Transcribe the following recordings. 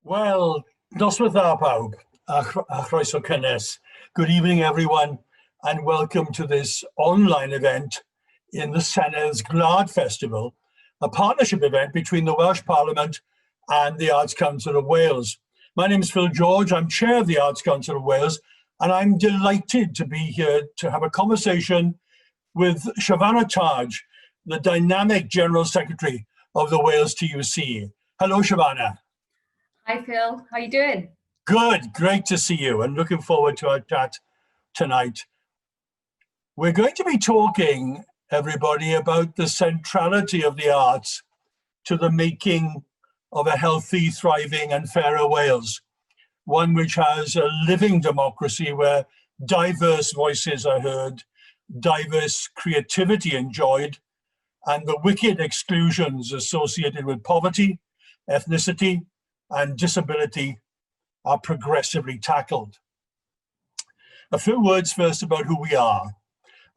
Well, noswaith dda pawb, a chroeso cynnes. Good evening, everyone, and welcome to this online event in the Senedd's GWLAD Festival, a partnership event between the Welsh Parliament and the Arts Council of Wales. My name is Phil George, I'm chair of the Arts Council of Wales, and I'm delighted to be here to have a conversation with Shavanah Taj, the dynamic General Secretary of the Wales TUC. Hello, Shavanah. Hi, Phil. How are you doing? Good. Great to see you and looking forward to our chat tonight. We're going to be talking, everybody, about the centrality of the arts to the making of a healthy, thriving and fairer Wales, one which has a living democracy where diverse voices are heard, diverse creativity enjoyed, and the wicked exclusions associated with poverty, ethnicity, and disability are progressively tackled. A few words first about who we are.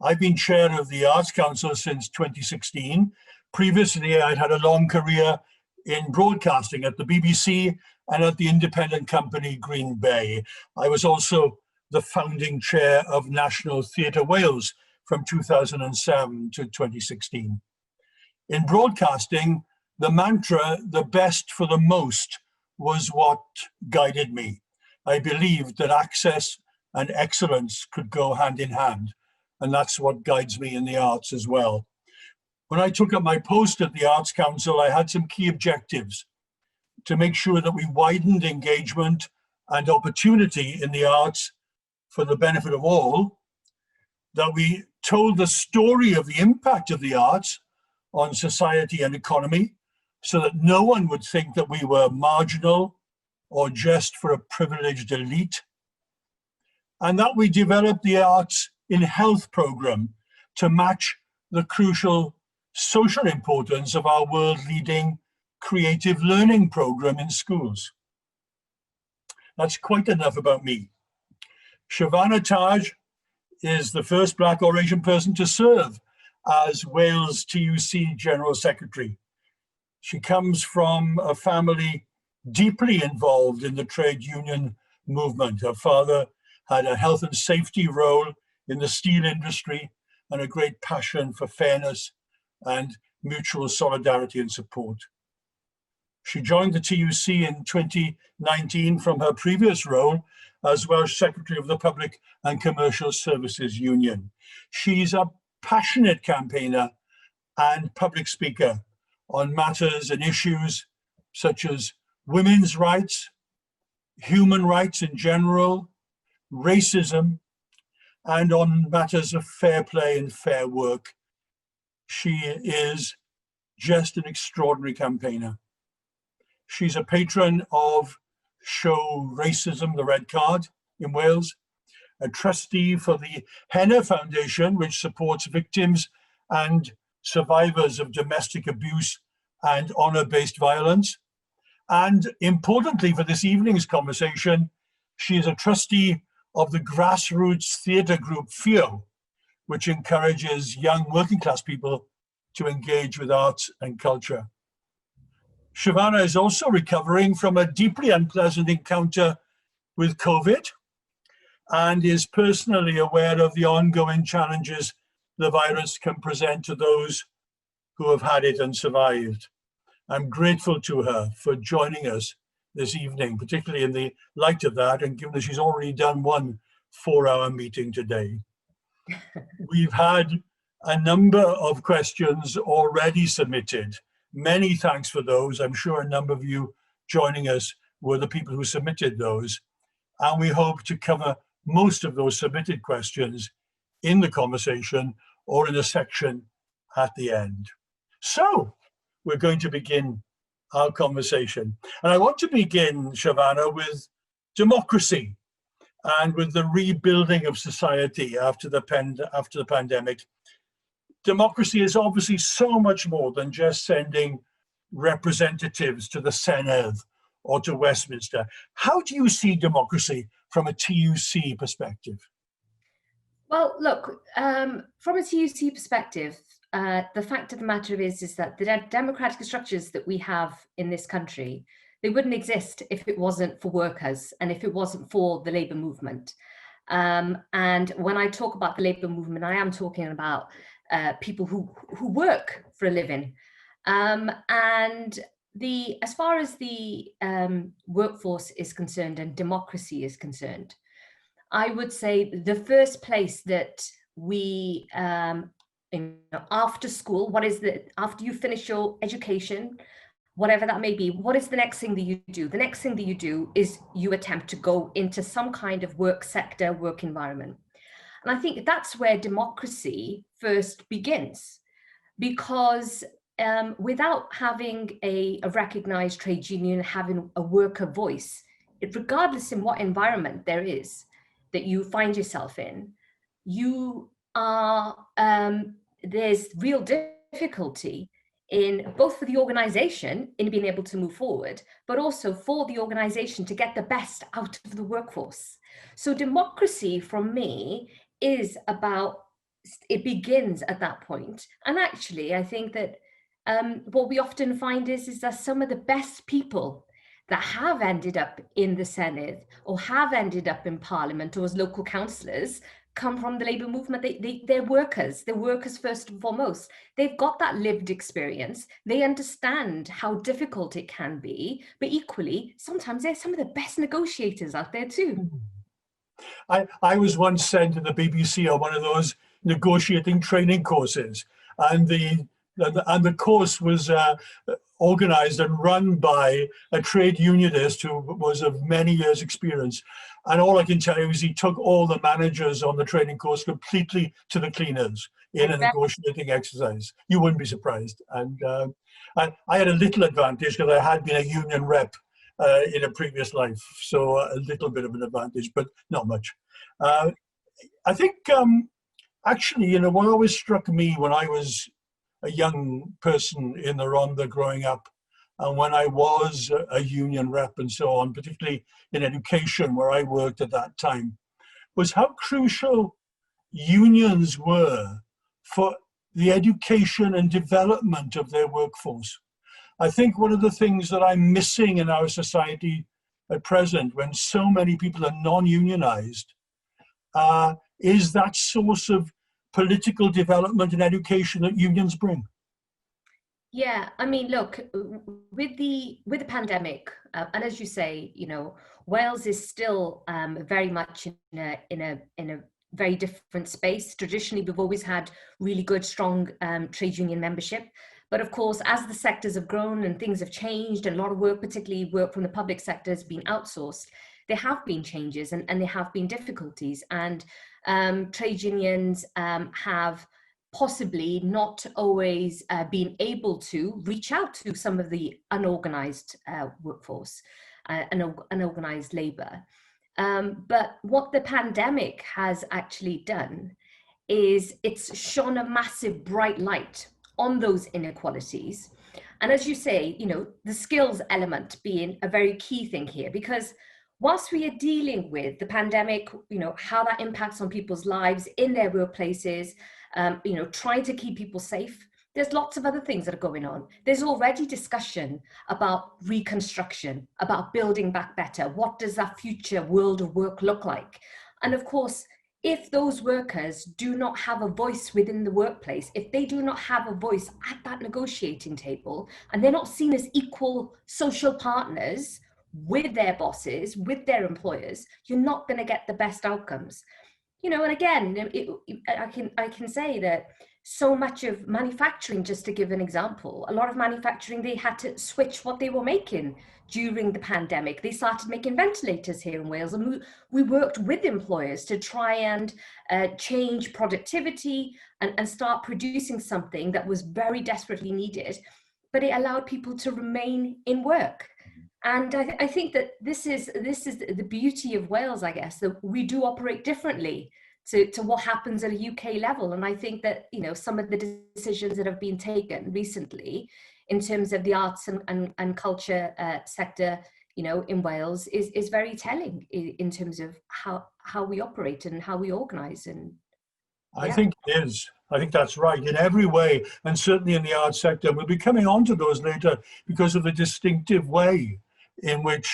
I've been chair of the Arts Council since 2016. Previously, I'd had a long career in broadcasting at the BBC and at the independent company Green Bay. I was also the founding chair of National Theatre Wales from 2007 to 2016. In broadcasting, the mantra, the best for the most, was what guided me. I believed that access and excellence could go hand in hand, and that's what guides me in the arts as well. When I took up my post at the Arts Council, I had some key objectives to make sure that we widened engagement and opportunity in the arts for the benefit of all, that we told the story of the impact of the arts on society and economy, so that no one would think that we were marginal or just for a privileged elite, and that we developed the Arts in Health program to match the crucial social importance of our world-leading creative learning program in schools. That's quite enough about me. Shavanah Taj is the first Black or Asian person to serve as Wales TUC General Secretary. She comes from a family deeply involved in the trade union movement. Her father had a health and safety role in the steel industry and a great passion for fairness and mutual solidarity and support. She joined the TUC in 2019 from her previous role as Welsh Secretary of the Public and Commercial Services Union. She's a passionate campaigner and public speaker on matters and issues such as women's rights, human rights in general, racism, and on matters of fair play and fair work. She is just an extraordinary campaigner. She's a patron of Show Racism, the Red Card in Wales, a trustee for the Henna Foundation, which supports victims and survivors of domestic abuse and honor-based violence. And importantly for this evening's conversation, she is a trustee of the grassroots theatre group Fio, which encourages young working class people to engage with arts and culture. Shavanah is also recovering from a deeply unpleasant encounter with COVID and is personally aware of the ongoing challenges the virus can present to those who have had it and survived. I'm grateful to her for joining us this evening, particularly in the light of that, and given that she's already done one 4-hour meeting today. We've had a number of questions already submitted. Many thanks for those. I'm sure a number of you joining us were the people who submitted those. And we hope to cover most of those submitted questions in the conversation or in a section at the end. So we're going to begin our conversation. And I want to begin, Shavanah, with democracy and with the rebuilding of society after the pandemic. Democracy is obviously so much more than just sending representatives to the Senedd or to Westminster. How do you see democracy from a TUC perspective? Well, look, from a TUC perspective, the fact of the matter is that the democratic structures that we have in this country, They wouldn't exist if it wasn't for workers and if it wasn't for the labour movement. And when I talk about the labour movement, I am talking about people who work for a living. And as far as the workforce is concerned and democracy is concerned, I would say the first place that we, after school, after you finish your education, whatever that may be, what is the next thing that you do? The next thing that you do is you attempt to go into some kind of work sector, work environment. And I think that's where democracy first begins, because without having a recognized trade union, having a worker voice, regardless in what environment there is that you find yourself in, you are, there's real difficulty in both for the organization in being able to move forward, but also for the organization to get the best out of the workforce. So democracy, from me, is about, it begins at that point. And actually, I think that what we often find is that some of the best people that have ended up in the Senedd or have ended up in Parliament or as local councillors come from the labour movement. They're workers first and foremost. They've got that lived experience. They understand how difficult it can be, but equally, sometimes they're some of the best negotiators out there too. I was once sent to the BBC on one of those negotiating training courses, and the course was organised and run by a trade unionist who was of many years' experience. And all I can tell you is he took all the managers on the training course completely to the cleaners in a negotiating exercise. You wouldn't be surprised. And I had a little advantage because I had been a union rep in a previous life. So a little bit of an advantage, but not much. I think actually, you know, what always struck me when I was a young person in the Rhondda growing up, and when I was a union rep and so on, particularly in education where I worked at that time, was how crucial unions were for the education and development of their workforce. I think one of the things that I'm missing in our society at present, when so many people are non-unionized, is that source of political development and education that unions bring. Yeah, I mean, look, with the pandemic, and as you say, you know, Wales is still very much in a very different space. Traditionally, we've always had really good, strong trade union membership. But of course, as the sectors have grown and things have changed, and a lot of work, particularly work from the public sector, has been outsourced, there have been changes and there have been difficulties. And trade unions have possibly not always been able to reach out to some of the unorganized workforce, unorganized labor. But what the pandemic has actually done is it's shone a massive bright light on those inequalities. And as you say, you know, the skills element being a very key thing here, because whilst we are dealing with the pandemic, you know, how that impacts on people's lives in their workplaces, you know, trying to keep people safe, there's lots of other things that are going on. There's already discussion about reconstruction, about building back better. What does that future world of work look like? And of course, if those workers do not have a voice within the workplace, if they do not have a voice at that negotiating table, and they're not seen as equal social partners with their bosses, with their employers, you're not going to get the best outcomes. You know, and again, I can say that so much of manufacturing, just to give an example, a lot of manufacturing, they had to switch what they were making during the pandemic. They started making ventilators here in Wales, and we worked with employers to try and change productivity and start producing something that was very desperately needed, but it allowed people to remain in work. And I think that this is the beauty of Wales, I guess, that we do operate differently to what happens at a UK level. And I think that, you know, some of the decisions that have been taken recently in terms of the arts and culture sector, you know, in Wales is very telling in terms of how we operate and how we organise. And yeah. I think it is. I think that's right in every way, and certainly in the arts sector. We'll be coming on to those later because of the distinctive way in which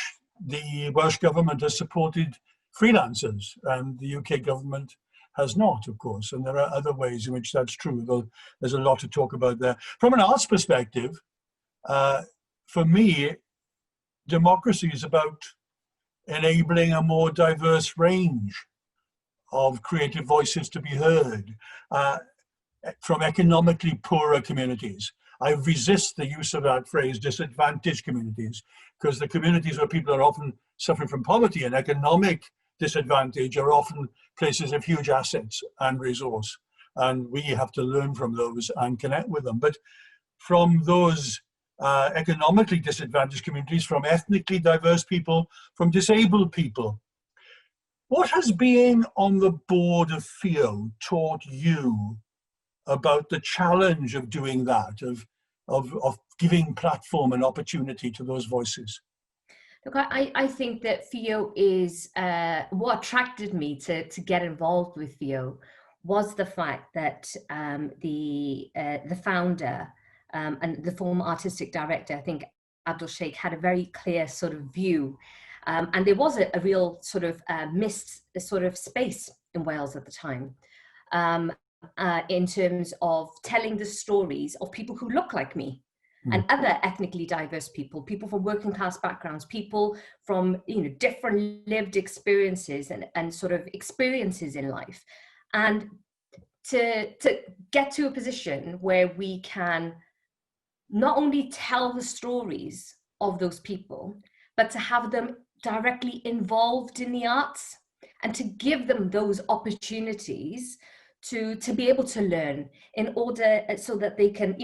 the Welsh government has supported freelancers and the UK government has not, of course. And there are other ways in which that's true, though there's a lot to talk about there. From an arts perspective, for me, democracy is about enabling a more diverse range of creative voices to be heard from economically poorer communities. I resist the use of that phrase, disadvantaged communities, because the communities where people are often suffering from poverty and economic disadvantage are often places of huge assets and resource. And we have to learn from those and connect with them. But from those economically disadvantaged communities, from ethnically diverse people, from disabled people, what has being on the board of Fio taught you about the challenge of doing that, of giving platform and opportunity to those voices? Look, I think that Fio is, what attracted me to get involved with Fio was the fact that the founder and the former artistic director, I think Abdul Sheikh, had a very clear sort of view. And there was a real sort of missed sort of space in Wales at the time in terms of telling the stories of people who look like me and other ethnically diverse people, people from working class backgrounds, people from different lived experiences and sort of experiences in life. And to get to a position where we can not only tell the stories of those people, but to have them directly involved in the arts and to give them those opportunities to be able to learn in order so that they can,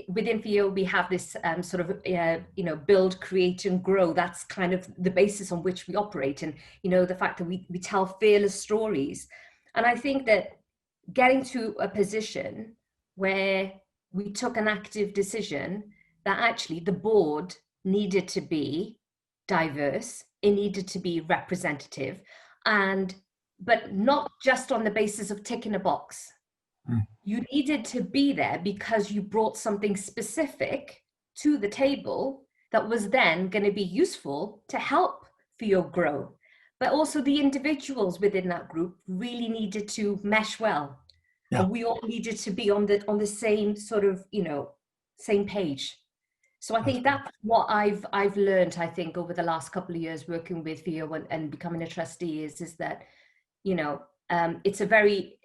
within Fio we have this sort of, build, create and grow. That's kind of the basis on which we operate. And, the fact that we tell fearless stories. And I think that getting to a position where we took an active decision that actually the board needed to be diverse, it needed to be representative, but not just on the basis of ticking a box. You needed to be there because you brought something specific to the table that was then going to be useful to help Fio grow. But also the individuals within that group really needed to mesh well. Yeah. And we all needed to be on the same sort of, same page. So I think that's what I've learned, I think, over the last couple of years working with Fio and becoming a trustee is that, it's a very,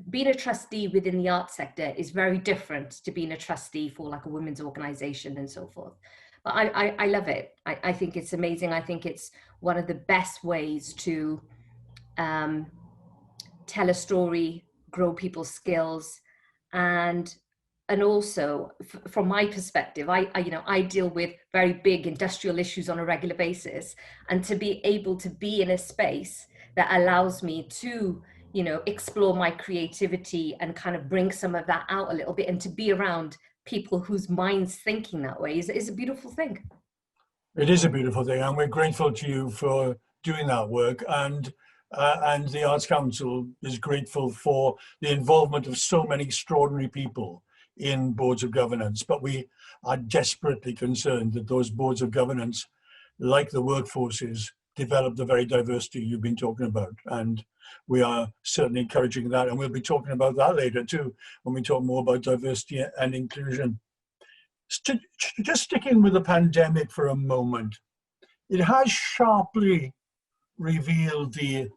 being a trustee within the arts sector is very different to being a trustee for like a women's organization and so forth. But I love it. I think it's amazing. I think it's one of the best ways to tell a story, grow people's skills, and also from my perspective, I deal with very big industrial issues on a regular basis, and to be able to be in a space that allows me to, explore my creativity and kind of bring some of that out a little bit, and to be around people whose minds thinking that way is a beautiful thing. It is a beautiful thing, and we're grateful to you for doing that work. And the Arts Council is grateful for the involvement of so many extraordinary people in boards of governance. But we are desperately concerned that those boards of governance, like the workforces, develop the very diversity you've been talking about. And we are certainly encouraging that. And we'll be talking about that later too, when we talk more about diversity and inclusion. Just sticking with the pandemic for a moment, it has sharply revealed the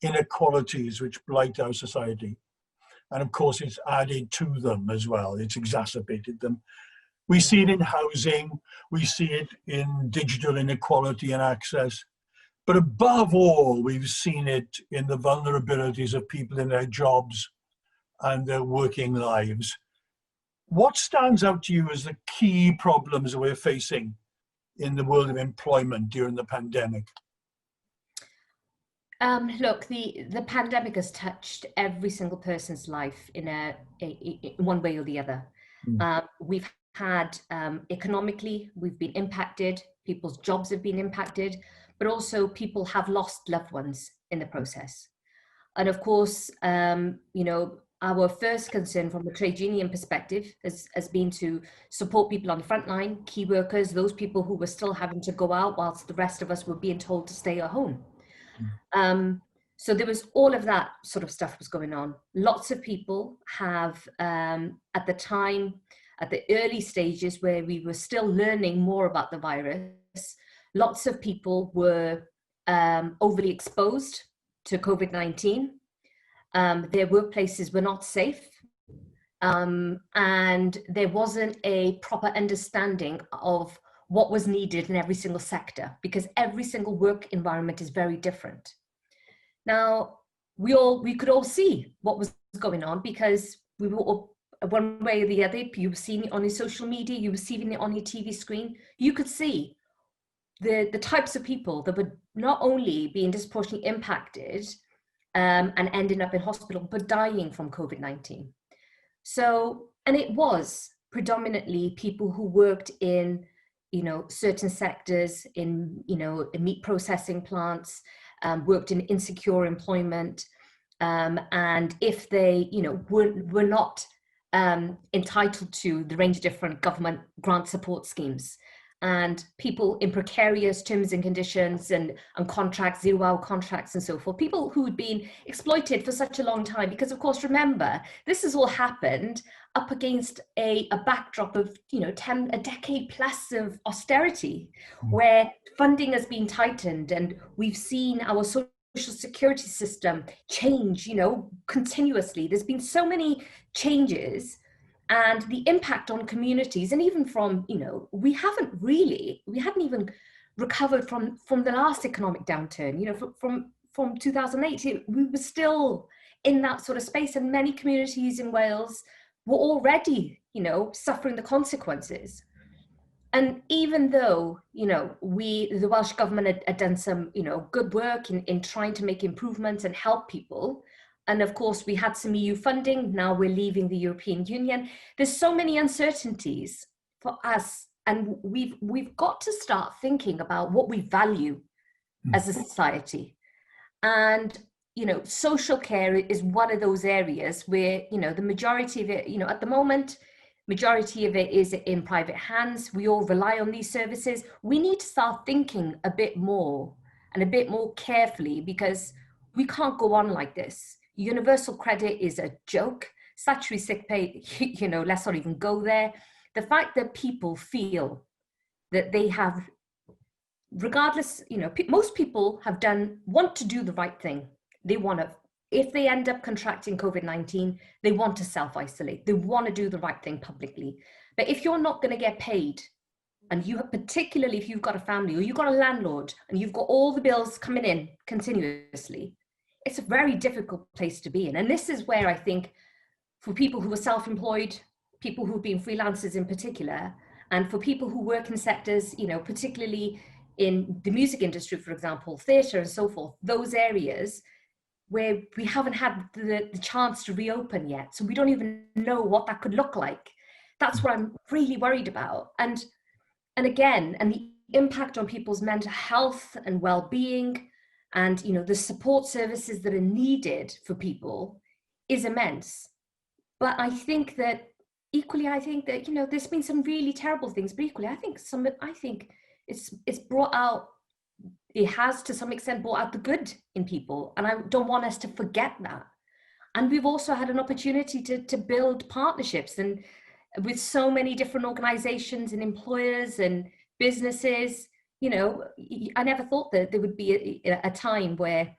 inequalities which blight our society. And of course, it's added to them as well. It's exacerbated them. We see it in housing, we see it in digital inequality and access. But above all, we've seen it in the vulnerabilities of people in their jobs and their working lives. What stands out to you as the key problems we're facing in the world of employment during the pandemic? Look, the pandemic has touched every single person's life in one way or the other. We've had, economically, we've been impacted, people's jobs have been impacted, but also people have lost loved ones in the process. And of course, our first concern from a trade union perspective has been to support people on the front line, key workers, those people who were still having to go out whilst the rest of us were being told to stay at home. So there was all of that sort of stuff was going on. Lots of people have, at the time, at the early stages where we were still learning more about the virus, lots of people were overly exposed to COVID-19. Their workplaces were not safe. And there wasn't a proper understanding of what was needed in every single sector, because every single work environment is very different. Now, we could all see what was going on, because we were all, one way or the other, you were seeing it on your social media, you were seeing it on your TV screen. You could see the types of people that were not only being disproportionately impacted and ending up in hospital, but dying from COVID-19. So, and it was predominantly people who worked in, certain sectors, in, in meat processing plants, worked in insecure employment, and if they, were not entitled to the range of different government grant support schemes, and people in precarious terms and conditions and contracts, 0-hour contracts and so forth, people who had been exploited for such a long time, because of course, remember, this has all happened up against a backdrop of, a decade plus of austerity, where funding has been tightened, and we've seen our social security system change, continuously. There's been so many changes, and the impact on communities, and even from, we hadn't even recovered from the last economic downturn, from 2008, we were still in that sort of space, and many communities in Wales were already, suffering the consequences. And even though, the Welsh government had done some, good work in trying to make improvements and help people, and of course we had some EU funding, now we're leaving the European Union, there's so many uncertainties for us, and we've got to start thinking about what we value as a society. And, social care is one of those areas where, the majority of it, at the moment, majority of it is in private hands. We all rely on these services. We need to start thinking a bit more and a bit more carefully, because we can't go on like this. Universal credit is a joke. Statutory sick pay, let's not even go there. The fact that people feel that they have, regardless, most people want to do the right thing. They want to, if they end up contracting COVID-19, they want to self-isolate. They want to do the right thing publicly. But if you're not going to get paid, and particularly if you've got a family or you've got a landlord and you've got all the bills coming in continuously, it's a very difficult place to be in. And this is where I think for people who are self-employed, people who've been freelancers in particular, and for people who work in sectors, particularly in the music industry, for example, theatre and so forth, those areas where we haven't had the chance to reopen yet. So we don't even know what that could look like. That's what I'm really worried about. And again, and the impact on people's mental health and well-being, and the support services that are needed for people is immense. But I think that equally, there's been some really terrible things, but equally, I think it's brought out, it has to some extent brought out the good in people. And I don't want us to forget that. And we've also had an opportunity to build partnerships and with so many different organizations and employers and businesses. I never thought that there would be a time where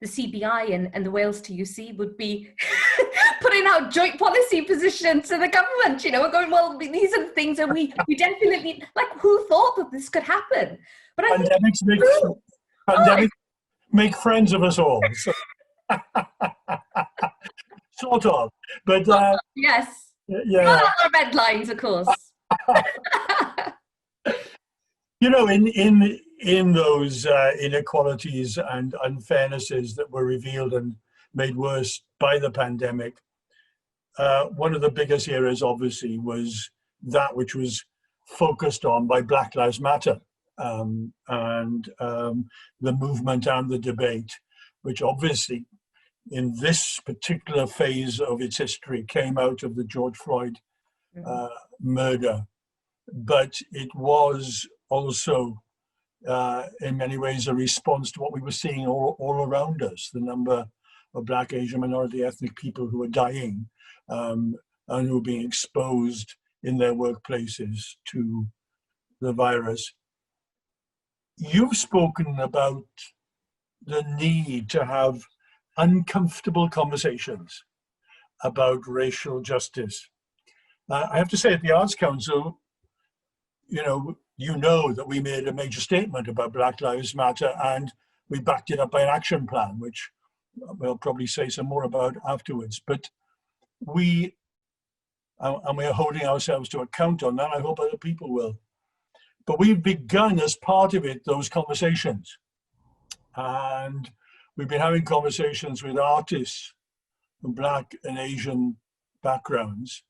the CBI and the Wales TUC would be putting out joint policy positions to the government. We're going, well, these are the things that we definitely, like, who thought that this could happen? But I pandemics make friends of us all. So. Sort of, but yes, yeah. Not our red lines, of course. In those inequalities and unfairnesses that were revealed and made worse by the pandemic, one of the biggest areas, obviously, was that which was focused on by Black Lives Matter and the movement and the debate, which obviously in this particular phase of its history came out of the George Floyd murder, but it was also in many ways a response to what we were seeing all around us, the number of Black, Asian, minority ethnic people who were dying and who were being exposed in their workplaces to the virus. You've spoken about the need to have uncomfortable conversations about racial justice. I have to say, at the Arts Council, you know that we made a major statement about Black Lives Matter, and we backed it up by an action plan, which we'll probably say some more about afterwards. But we are holding ourselves to account on that. I hope other people will. But we've begun as part of it, those conversations. And we've been having conversations with artists from Black and Asian backgrounds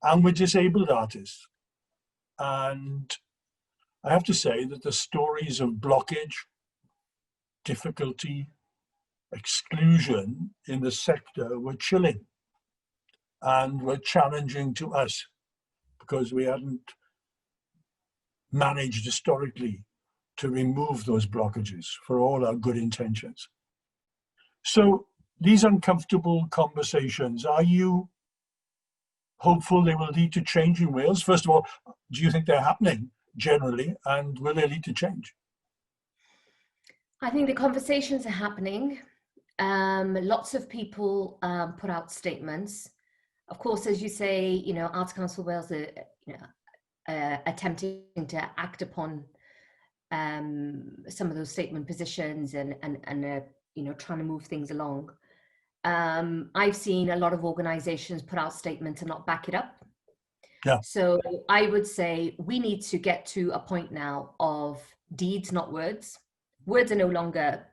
and with disabled artists. And I have to say that the stories of blockage, difficulty, exclusion in the sector were chilling and were challenging to us because we hadn't managed historically to remove those blockages for all our good intentions. So these uncomfortable conversations, are you hopeful they will lead to change in Wales? First of all, do you think they're happening generally, and will they lead to change? I think the conversations are happening. Lots of people put out statements. Of course, as you say, Arts Council Wales are attempting to act upon some of those statement positions and trying to move things along. I've seen a lot of organizations put out statements and not back it up. Yeah. So I would say we need to get to a point now of deeds, not words. Words are no longer,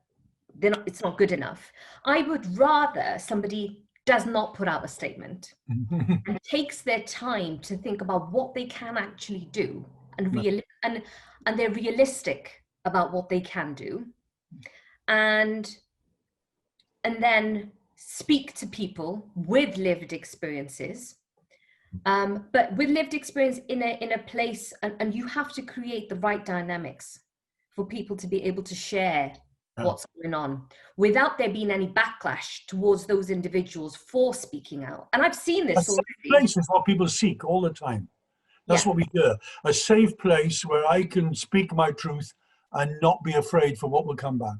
it's not good enough. I would rather somebody does not put out a statement and takes their time to think about what they can actually do and they're realistic about what they can do, and then speak to people with lived experiences, but with lived experience in a place, and you have to create the right dynamics for people to be able to share what's going on without there being any backlash towards those individuals for speaking out. And I've seen this already. A safe place is what people seek all the time. That's what we hear. A safe place where I can speak my truth and not be afraid for what will come back.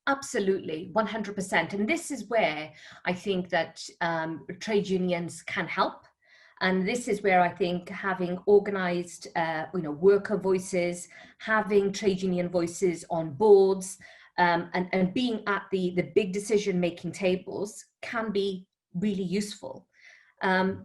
Absolutely, 100%. And this is where I think that trade unions can help. And this is where I think having organized, worker voices, having trade union voices on boards, and being at the big decision-making tables can be really useful.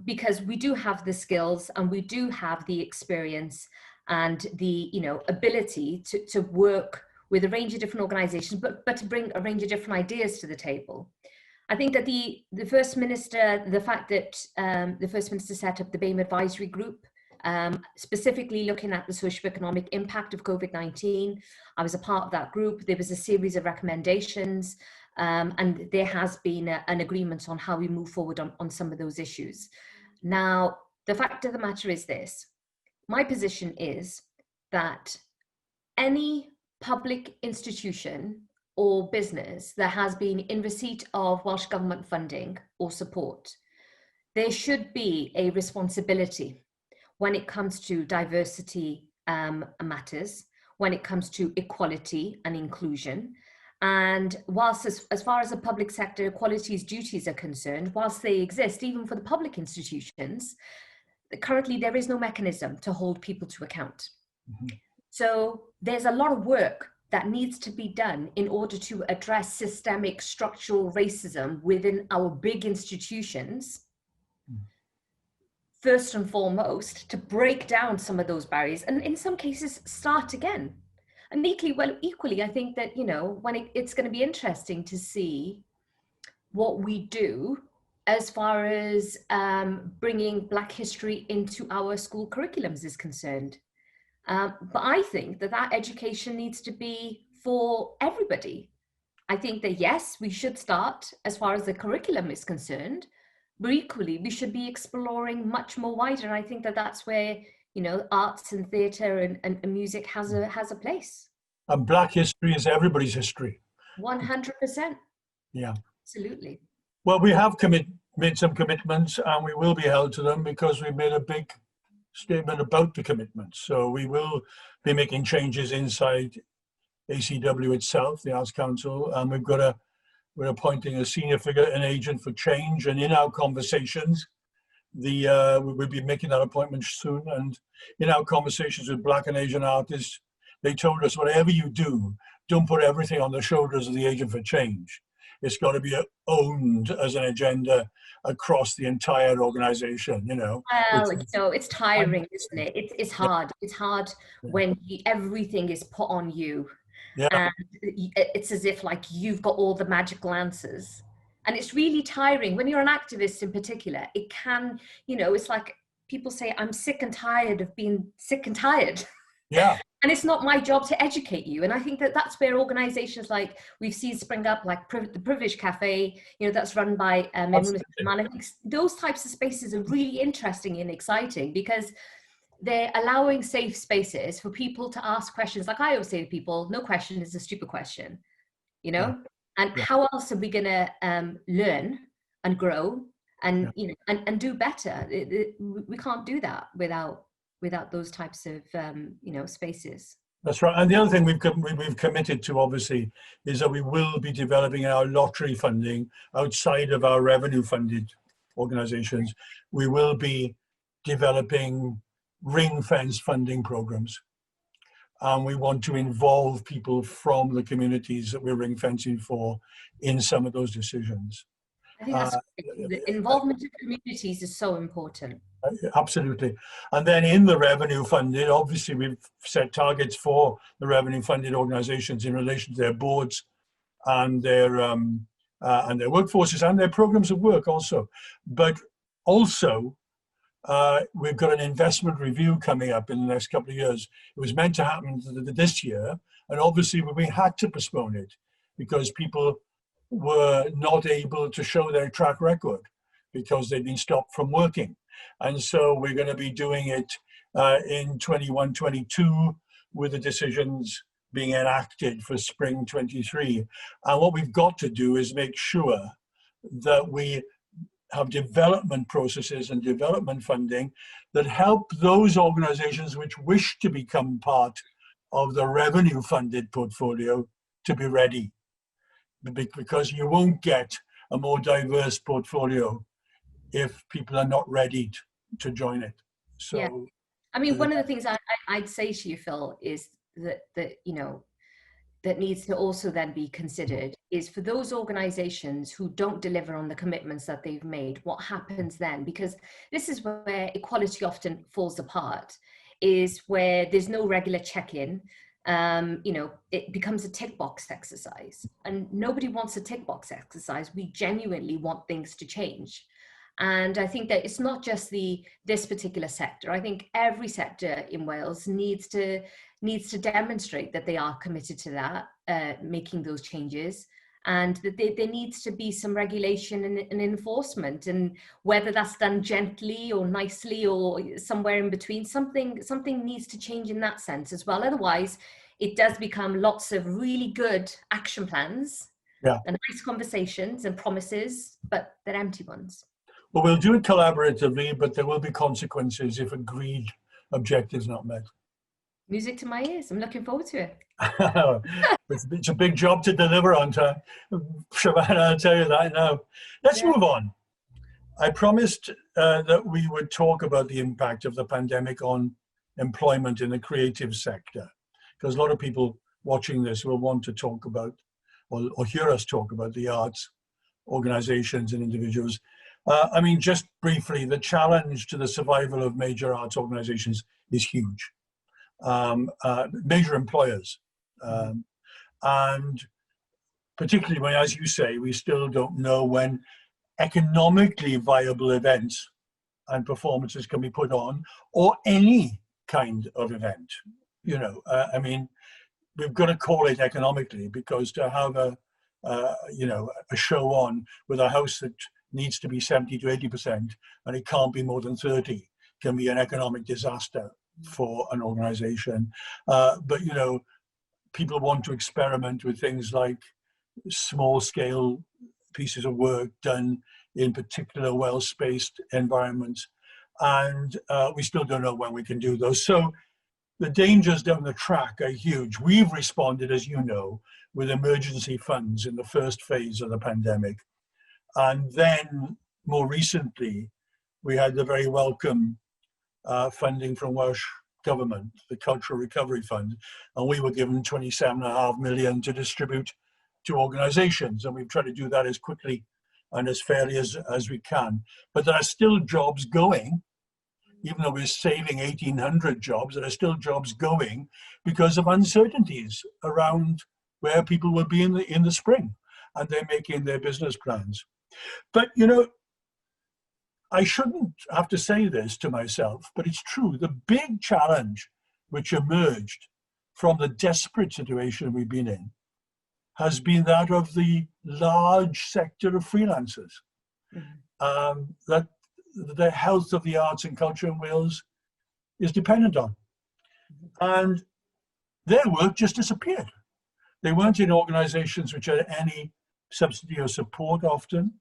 Because we do have the skills and we do have the experience and the ability to work with a range of different organizations, but to bring a range of different ideas to the table. I think that the First Minister, the fact that the First Minister set up the BAME Advisory Group, specifically looking at the socio-economic impact of COVID-19. I was a part of that group. There was a series of recommendations, and there has been an agreement on how we move forward on some of those issues. Now, the fact of the matter is this. My position is that any public institution or business that has been in receipt of Welsh Government funding or support, there should be a responsibility when it comes to diversity matters, when it comes to equality and inclusion. And whilst as far as the public sector equalities duties are concerned, whilst they exist, even for the public institutions, currently there is no mechanism to hold people to account. Mm-hmm. So there's a lot of work that needs to be done in order to address systemic structural racism within our big institutions. First and foremost, to break down some of those barriers and in some cases start again. And equally, I think that, when it's going to be interesting to see what we do as far as bringing Black history into our school curriculums is concerned. But I think that education needs to be for everybody. I think that yes, we should start as far as the curriculum is concerned, but equally we should be exploring much more wider. And I think that that's where, you know, arts and theatre and music has a place. And Black history is everybody's history. 100%. Yeah. Absolutely. Well, we have made some commitments, and we will be held to them because we made a big statement about the commitments. So we will be making changes inside ACW itself, the Arts Council, and we're appointing a senior figure, an agent for change. And in our conversations, we'll be making that appointment soon. And in our conversations with Black and Asian artists, they told us, whatever you do, don't put everything on the shoulders of the agent for change. It's got to be owned as an agenda across the entire organization, you know. Well, you know, it's tiring, isn't it? It's hard. It's hard when everything is put on you. Yeah. And it's as if like you've got all the magical answers. And it's really tiring when you're an activist in particular. It can, you know, it's like people say, I'm sick and tired of being sick and tired. Yeah. And it's not my job to educate you. And I think that that's where organizations like we've seen spring up, like the Privilege Cafe, you know, that's run by Ymunwch. I think those types of spaces are really interesting and exciting because they're allowing safe spaces for people to ask questions. Like I always say to people, no question is a stupid question, you know? And how else are we going to learn and grow and, you know, and do better? We can't do that without those types of, you know, spaces. That's right. And the other thing we've committed to, obviously, is that we will be developing our lottery funding outside of our revenue-funded organizations. We will be developing ring-fence funding programs. And we want to involve people from the communities that we're ring-fencing for in some of those decisions. I think that's the involvement of communities is so important. Absolutely. And then in the revenue funded, obviously we've set targets for the revenue funded organizations in relation to their boards and their workforces and their programs of work also. But also, we've got an investment review coming up in the next couple of years. It was meant to happen this year, and obviously we had to postpone it because people were not able to show their track record because they'd been stopped from working. And so we're going to be doing it in 21-22 with the decisions being enacted for spring 23. And what we've got to do is make sure that we have development processes and development funding that help those organizations which wish to become part of the revenue funded portfolio to be ready. Because you won't get a more diverse portfolio if people are not ready to join it. So, yeah. I mean, one of the things I'd say to you, Phil, is that you know, that needs to also then be considered is for those organizations who don't deliver on the commitments that they've made, what happens then? Because this is where equality often falls apart, is where there's no regular check-in. You know, it becomes a tick box exercise, and nobody wants a tick box exercise. We genuinely want things to change. And I think that it's not just this particular sector. I think every sector in Wales needs to demonstrate that they are committed to that, making those changes, and that there needs to be some regulation and enforcement, and whether that's done gently or nicely or somewhere in between, something needs to change in that sense as well. Otherwise, it does become lots of really good action plans and nice conversations and promises, but they're empty ones. Well, we'll do it collaboratively, but there will be consequences if agreed objectives not met. Music to my ears. I'm looking forward to it. It's a big job to deliver on time. Shavanah, I'll tell you that now. Let's move on. I promised that we would talk about the impact of the pandemic on employment in the creative sector, because a lot of people watching this will want to talk about or hear us talk about the arts organizations and individuals. I mean, just briefly, the challenge to the survival of major arts organizations is huge. Major employers. And particularly when, as you say, we still don't know when economically viable events and performances can be put on, or any kind of event. You know, I mean, we've got to call it economically, because to have a you know, a show on with a house that needs to be 70 to 80%, and it can't be more than 30, can be an economic disaster for an organization. But, you know, people want to experiment with things like small scale pieces of work done in particular well-spaced environments. And we still don't know when we can do those. So the dangers down the track are huge. We've responded, as you know, with emergency funds in the first phase of the pandemic. And then more recently, we had the very welcome funding from Welsh Government, the Cultural Recovery Fund, and we were given 27.5 million to distribute to organizations. And we've tried to do that as quickly and as fairly as we can. But there are still jobs going, even though we're saving 1,800 jobs, there are still jobs going because of uncertainties around where people will be in the spring, and they're making their business plans. But, you know, I shouldn't have to say this to myself, but it's true. The big challenge which emerged from the desperate situation we've been in has been that of the large sector of freelancers. That the health of the arts and culture in Wales is dependent on. And their work just disappeared. They weren't in organizations which had any subsidy or support often.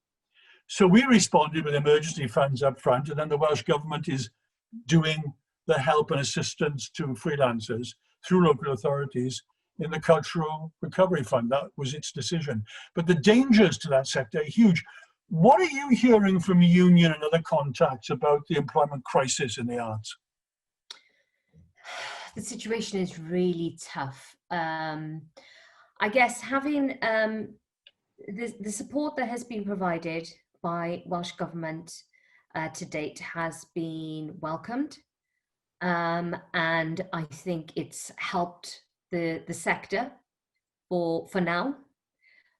So we responded with emergency funds up front, and then the Welsh Government is doing the help and assistance to freelancers through local authorities in the Cultural Recovery Fund. That was its decision. But the dangers to that sector are huge. What are you hearing from the union and other contacts about the employment crisis in the arts? The situation is really tough. I guess having the support that has been provided by Welsh Government to date has been welcomed. And I think it's helped the sector for now.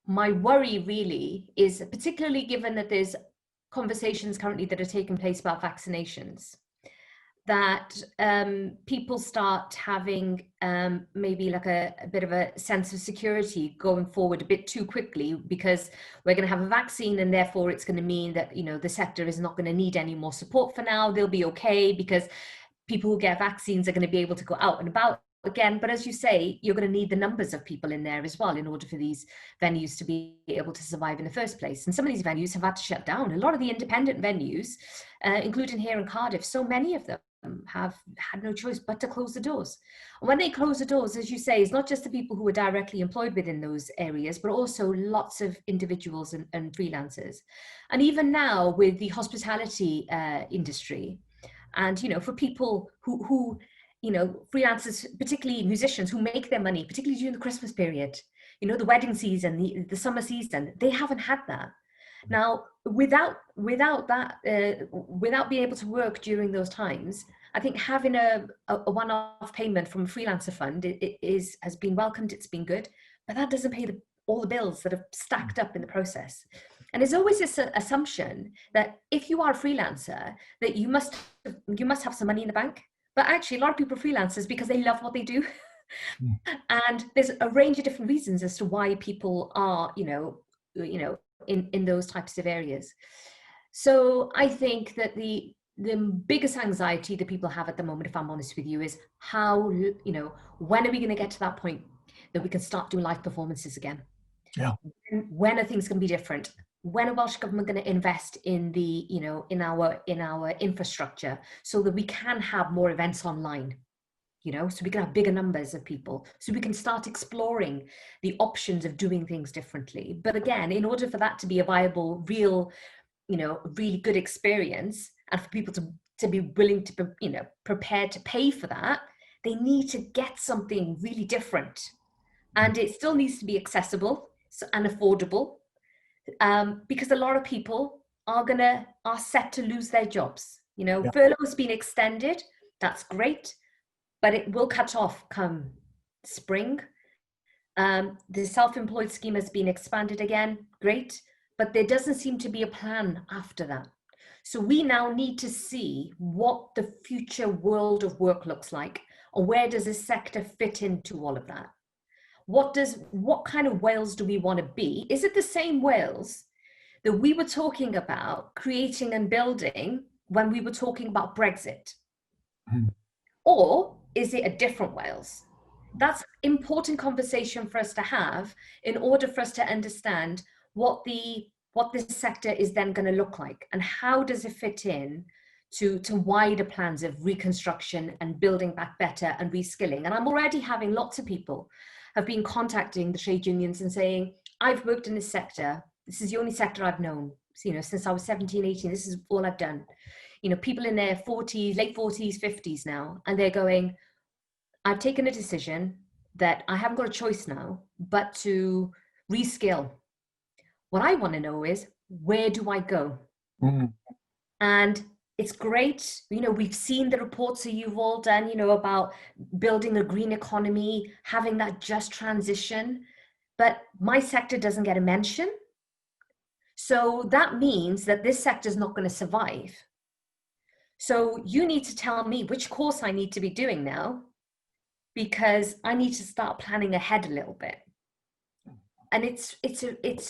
My worry really is, particularly given that there's conversations currently that are taking place about vaccinations, that people start having maybe like a bit of a sense of security going forward a bit too quickly, because we're going to have a vaccine and therefore it's going to mean that, you know, the sector is not going to need any more support for now. They'll be okay because people who get vaccines are going to be able to go out and about again. But as you say, you're going to need the numbers of people in there as well in order for these venues to be able to survive in the first place. And some of these venues have had to shut down. A lot of the independent venues, including here in Cardiff, so many of them have had no choice but to close the doors. And when they close the doors, as you say, it's not just the people who are directly employed within those areas, but also lots of individuals and freelancers. And even now with the hospitality industry, and, you know, for people who you know, freelancers, particularly musicians who make their money, particularly during the Christmas period, you know, the wedding season, the summer season, they haven't had that. Now, without that, without being able to work during those times, I think having a one-off payment from a freelancer fund has been welcomed. It's been good, but that doesn't pay all the bills that have stacked up in the process. And there's always this assumption that if you are a freelancer, that you must have some money in the bank. But actually, a lot of people are freelancers because they love what they do. And there's a range of different reasons as to why people are, you know, in those types of areas. So I think that the biggest anxiety that people have at the moment, if I'm honest with you, is how, you know, when are we going to get to that point that we can start doing live performances again? Yeah. When are things going to be different? When are Welsh Government going to invest in the, you know, in our infrastructure so that we can have more events online, you know, so we can have bigger numbers of people, so we can start exploring the options of doing things differently. But again, in order for that to be a viable, real, you know, really good experience, and for people to be willing to, you know, prepared to pay for that, they need to get something really different. And it still needs to be accessible and affordable. Because a lot of people are set to lose their jobs. You know, furlough's been extended, that's great, but it will cut off come spring. The self-employed scheme has been expanded again, great, but there doesn't seem to be a plan after that. So we now need to see what the future world of work looks like, or where does this sector fit into all of that? what kind of Wales do we want to be? Is it the same Wales that we were talking about creating and building when we were talking about Brexit? Or is it a different Wales? That's important conversation for us to have in order for us to understand what this sector is then going to look like, and how does it fit in to wider plans of reconstruction and building back better and reskilling. And I'm already having lots of people have been contacting the trade unions and saying, I've worked in this sector. This is the only sector I've known, since I was 17, 18, this is all I've done. People in their 40s, late 40s, 50s now, and they're going, I've taken a decision that I haven't got a choice now, but to reskill. What I want to know is, where do I go? And it's great. We've seen the reports that you've all done, about building a green economy, having that just transition, but my sector doesn't get a mention. So that means that this sector is not going to survive. So you need to tell me which course I need to be doing now, because I need to start planning ahead a little bit. And it's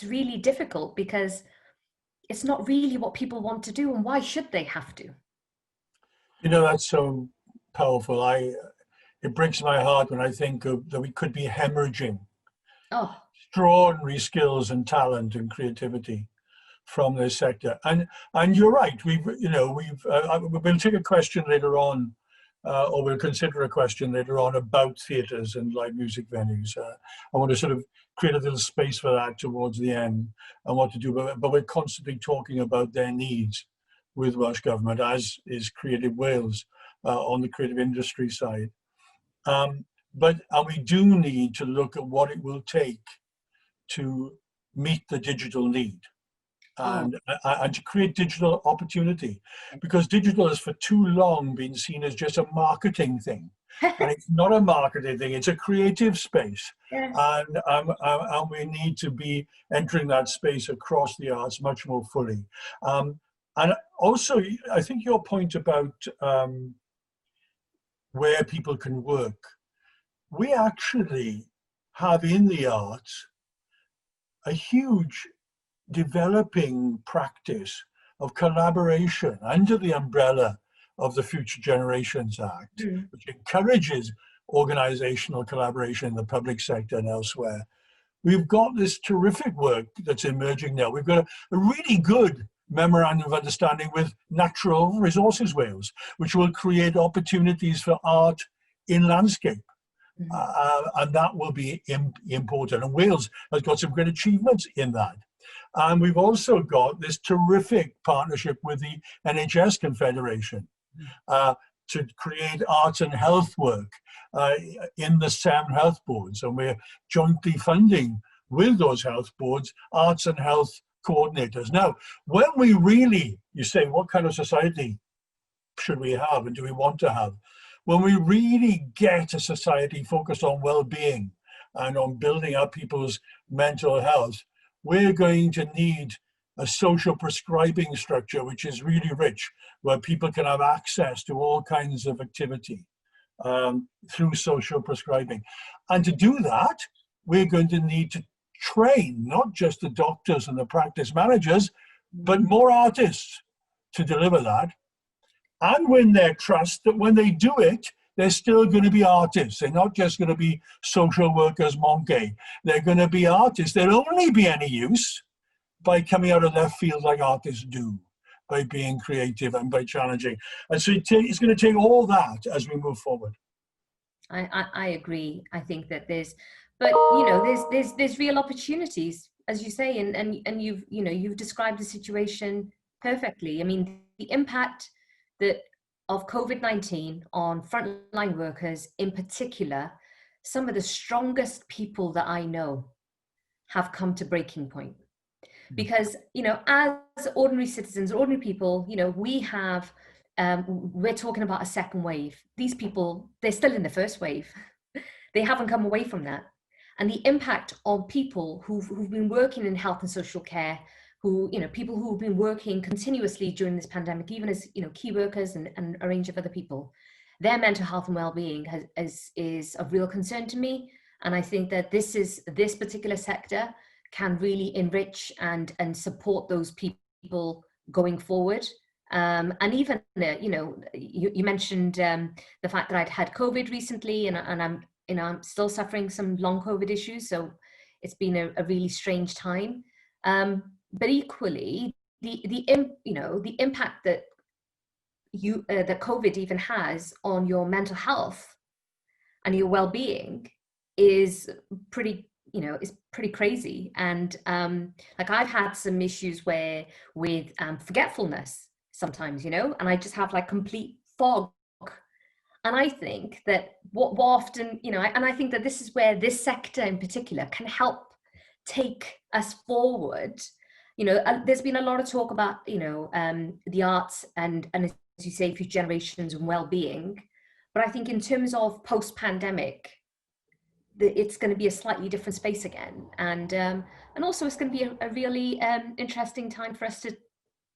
really difficult, because it's not really what people want to do, and why should they have to? That's so powerful. It breaks my heart when I think that we could be hemorrhaging extraordinary skills and talent and creativity from this sector. And you're right. We'll take a question later on, or we'll consider a question later on about theatres and live music venues. I want to sort of create a little space for that towards the end and what to do. But we're constantly talking about their needs with Welsh Government, as is Creative Wales on the creative industry side. And we do need to look at what it will take to meet the digital need. And to create digital opportunity, because digital has for too long been seen as just a marketing thing. And it's not a marketing thing, it's a creative space. Yes. And we need to be entering that space across the arts much more fully. And also, I think your point about where people can work, we actually have in the arts a huge developing practice of collaboration under the umbrella of the Future Generations Act, which encourages organizational collaboration in the public sector and elsewhere. We've got this terrific work that's emerging now. We've got a really good memorandum of understanding with Natural Resources Wales, which will create opportunities for art in landscape. And that will be important. And Wales has got some great achievements in that. And we've also got this terrific partnership with the NHS Confederation to create arts and health work in the 7 health boards. And we're jointly funding with those health boards arts and health coordinators. Now, when we really, you say, what kind of society should we have and do we want to have? When we really get a society focused on well-being and on building up people's mental health, we're going to need a social prescribing structure which is really rich, where people can have access to all kinds of activity through social prescribing. And to do that, we're going to need to train not just the doctors and the practice managers, but more artists to deliver that, and win their trust that when they do it, they're still going to be artists. They're not just going to be social workers, monkey. They're going to be artists. They'll only be any use by coming out of their field like artists do, by being creative and by challenging. And so it's going to take all that as we move forward. I agree. I think that there's real opportunities, as you say, and you've described the situation perfectly. I mean, the impact of COVID-19 on frontline workers in particular, some of the strongest people that I know have come to breaking point. Because, as ordinary citizens, ordinary people, we have, we're talking about a second wave. These people, they're still in the first wave. They haven't come away from that. And the impact on people who've been working in health and social care, people who've been working continuously during this pandemic, even as, key workers and a range of other people, their mental health and well-being is of real concern to me. And I think that this particular sector can really enrich and support those people going forward. And even, you mentioned the fact that I'd had COVID recently, and I'm still suffering some long COVID issues. So it's been a really strange time. But equally, the impact that that COVID even has on your mental health and your well-being is pretty crazy. And like I've had some issues with forgetfulness sometimes, and I just have like complete fog. And I think that what often, and I think that this is where this sector in particular can help take us forward. There's been a lot of talk about, the arts and as you say, future generations and well-being. But I think in terms of post-pandemic, it's going to be a slightly different space again. And also it's going to be a really interesting time for us to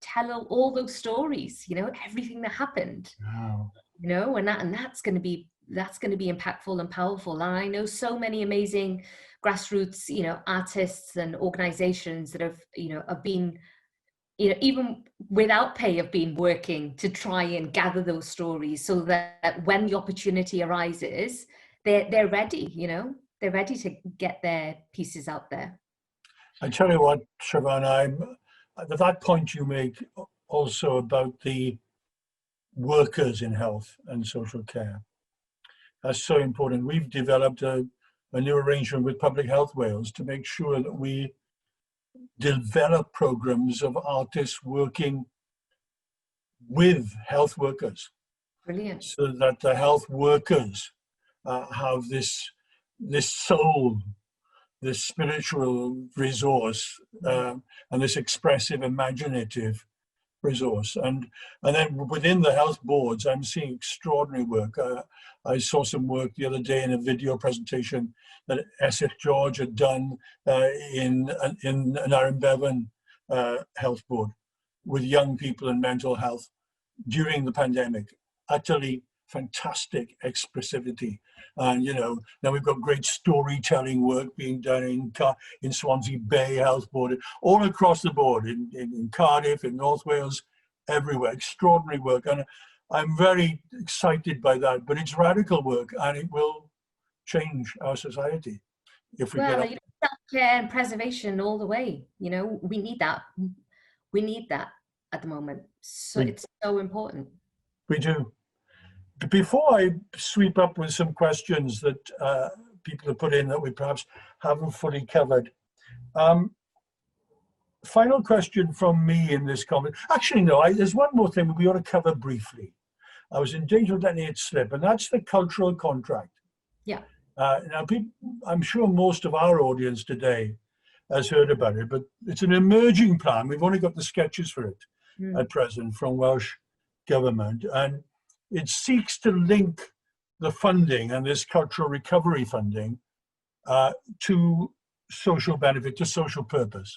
tell all those stories, everything that happened. Wow. And that's going to be impactful and powerful. And I know so many amazing grassroots, artists and organizations that have been, even without pay, have been working to try and gather those stories so that when the opportunity arises, they're ready, they're ready to get their pieces out there. I tell you what, Shavanah, that point you make also about the workers in health and social care, that's so important. We've developed a new arrangement with Public Health Wales to make sure that we develop programs of artists working with health workers. Brilliant. So that the health workers have this soul, this spiritual resource, and this expressive, imaginative resource. And then within the health boards, I'm seeing extraordinary work. I saw some work the other day in a video presentation that Essex George had done in an Aaron Bevan health board with young people and mental health during the pandemic. Utterly fantastic expressivity. And now we've got great storytelling work being done in Swansea Bay Health Board, all across the board, in Cardiff, in North Wales, everywhere. Extraordinary work. And I'm very excited by that, but it's radical work and it will change our society if we get up. Self-care and preservation all the way. We need that. We need that at the moment. So it's so important. We do. Before I sweep up with some questions that people have put in that we perhaps haven't fully covered, final question from me in this comment. Actually, no, there's one more thing we ought to cover briefly. I was in danger of letting it slip, and that's the cultural contract. Yeah. Now, I'm sure most of our audience today has heard about it, but it's an emerging plan. We've only got the sketches for it at present from Welsh Government, and it seeks to link the funding and this cultural recovery funding to social benefit, to social purpose.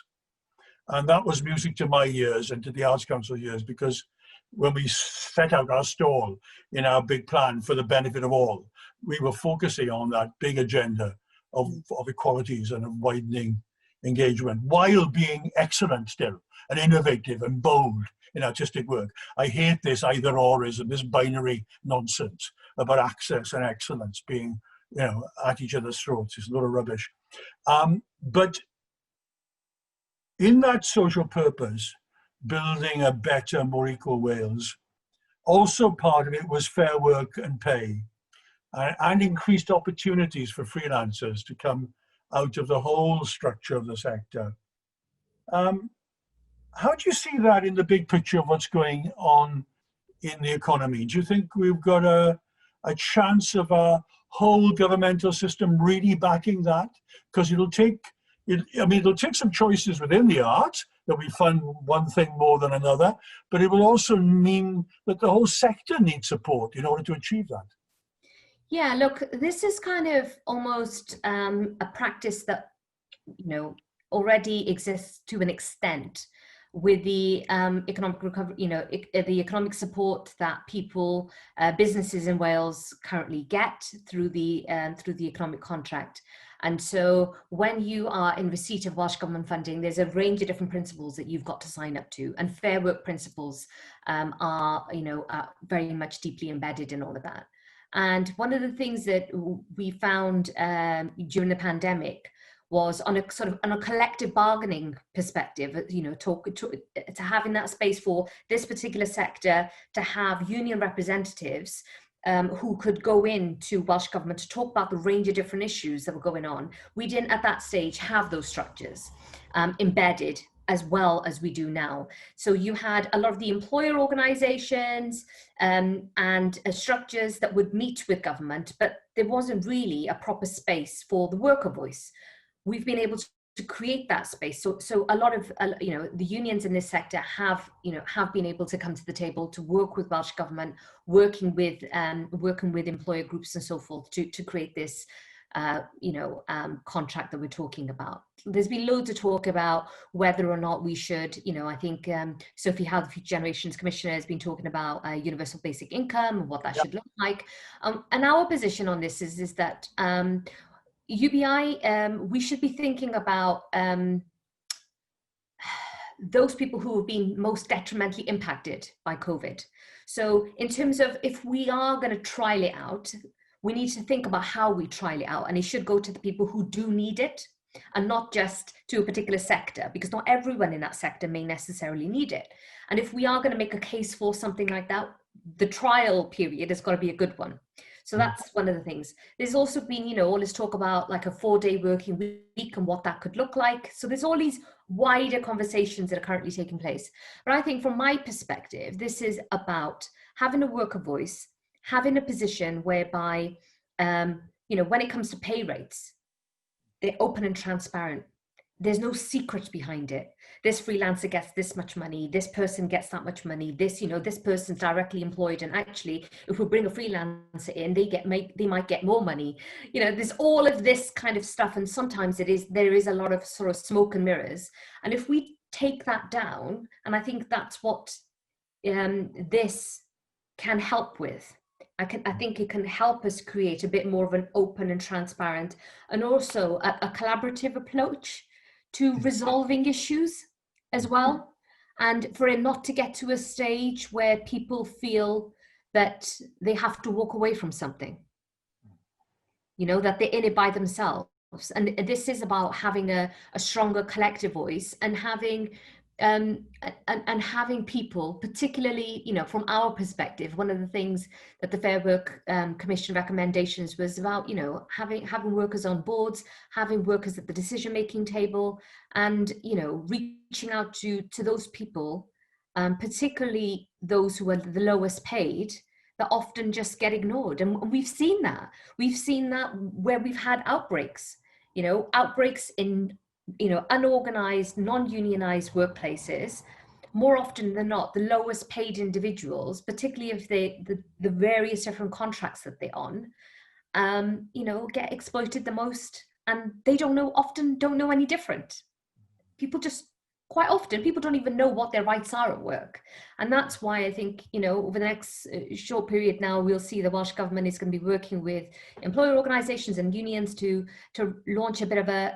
And that was music to my ears and to the Arts Council ears, because when we set out our stall in our big plan for the benefit of all, we were focusing on that big agenda of equalities and of widening engagement, while being excellent still and innovative and bold in artistic work. I hate this either-orism, this binary nonsense about access and excellence being, at each other's throats. It's a lot of rubbish. But in that social purpose, building a better, more equal Wales, also part of it was fair work and pay, and increased opportunities for freelancers to come out of the whole structure of the sector. How do you see that in the big picture of what's going on in the economy? Do you think we've got a chance of a whole governmental system really backing that? Because it'll take some choices within the arts that we fund one thing more than another, but it will also mean that the whole sector needs support in order to achieve that. Yeah, look, this is kind of almost a practice that, already exists to an extent. with the economic recovery, the economic support that people, businesses in Wales currently get through the economic contract. And so when you are in receipt of Welsh Government funding, there's a range of different principles that you've got to sign up to, and fair work principles are very much deeply embedded in all of that. And one of the things that we found during the pandemic was on a collective bargaining perspective, to having that space for this particular sector to have union representatives who could go into Welsh Government to talk about the range of different issues that were going on. We didn't at that stage have those structures embedded as well as we do now. So you had a lot of the employer organisations and structures that would meet with government, but there wasn't really a proper space for the worker voice. We've been able to create that space. So a lot of the unions in this sector have been able to come to the table to work with Welsh Government, working with employer groups and so forth to create this contract that we're talking about. There's been loads of talk about whether or not we should, I think Sophie Howe, the Future Generations Commissioner, has been talking about universal basic income and what that should look like. And our position on this is that UBI, we should be thinking about those people who have been most detrimentally impacted by COVID. So in terms of if we are going to trial it out, we need to think about how we trial it out, and it should go to the people who do need it and not just to a particular sector, because not everyone in that sector may necessarily need it. And if we are going to make a case for something like that, the trial period has got to be a good one. So that's one of the things. There's also been, all this talk about like a 4-day working week and what that could look like. So there's all these wider conversations that are currently taking place. But I think from my perspective, this is about having a worker voice, having a position whereby, when it comes to pay rates, they're open and transparent. There's no secret behind it. This freelancer gets this much money, this person gets that much money, this person's directly employed, and actually, if we bring a freelancer in, they might get more money. There's all of this kind of stuff, and sometimes there is a lot of sort of smoke and mirrors. And if we take that down, and I think that's what this can help with. I think it can help us create a bit more of an open and transparent, and also a collaborative approach to resolving issues as well, and for it not to get to a stage where people feel that they have to walk away from something, that they're in it by themselves. And this is about having a stronger collective voice and having having people, particularly, from our perspective, one of the things that the Fair Work Commission recommendations was about, having workers on boards, having workers at the decision-making table, and, reaching out to those people, particularly those who are the lowest paid, that often just get ignored. And we've seen that. We've seen that where we've had outbreaks, outbreaks in unorganized, non-unionized workplaces. More often than not, the lowest paid individuals, particularly if the various different contracts that they're on, get exploited the most, and they often don't know any different. Quite often, people don't even know what their rights are at work. And that's why I think, over the next short period now, we'll see the Welsh Government is going to be working with employer organisations and unions to launch a bit of a